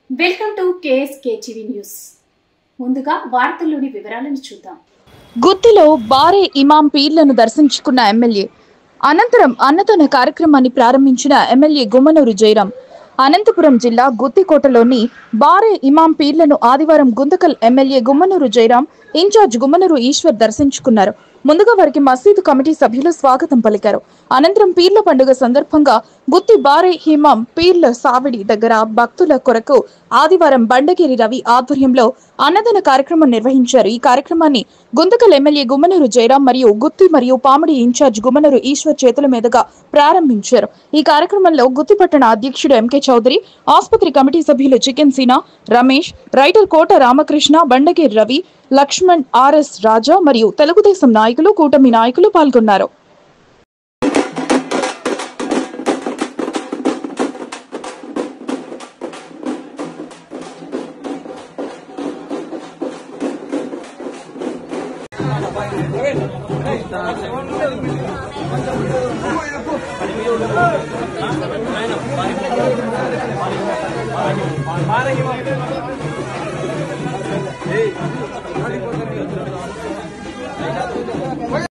Welcome to KSK TV news. ముందుగా వార్తల్లోని వివరాలను చూద్దాం. గుత్తిలో బారే ఇమాం పీర్లను దర్శించుకున్న ఎమ్మెల్యే. అనంతరం అన్నదాన కార్యక్రమాన్ని ప్రారంభించిన ఎమ్మెల్యే గుమ్మనూరు జయరాం. అనంతపురం జిల్లా గుత్తికోటలోని బారే ఇమాం పీర్లను ఆదివారం గుంతకల్ ఎమ్మెల్యే గుమ్మనూరు జయరాం, ఇన్ఛార్జ్ గుమ్మనూరు ఈశ్వర్ దర్శించుకున్నారు. ముందుగా వారికి మసీదు కమిటీ సభ్యులు స్వాగతం పలికారు. అనంతరం పీర్ల పండుగ సందర్భంగా గుత్తి బారే ఇమాం పీర్ల సావిడి దగ్గర భక్తుల కొరకు ఆదివారం బండగిరి రవి ఆధ్వర్యంలో అన్నదాన కార్యక్రమం నిర్వహించారు. ఈ కార్యక్రమాన్ని గుంతకల్ ఎమ్మెల్యే గుమ్మనూరు జయరాం మరియు గుత్తి మరియు పామిడి ఇన్ఛార్జ్ గుమ్మనూరు ఈశ్వర్ చేతుల మీదుగా ప్రారంభించారు. ఈ కార్యక్రమంలో గుత్తి పట్టణ అధ్యక్షుడు ఎంకే చౌదరి, ఆసుపత్రి కమిటీ సభ్యులు చికెన్ సీనా, రమేష్, రైటర్ కోట రామకృష్ణ, బండగిరి రవి, లక్ష్మణ్, ఆర్ఎస్ రాజా మరియు తెలుగుదేశం నాయకులు, కూటమి నాయకులు పాల్గొన్నారు. Para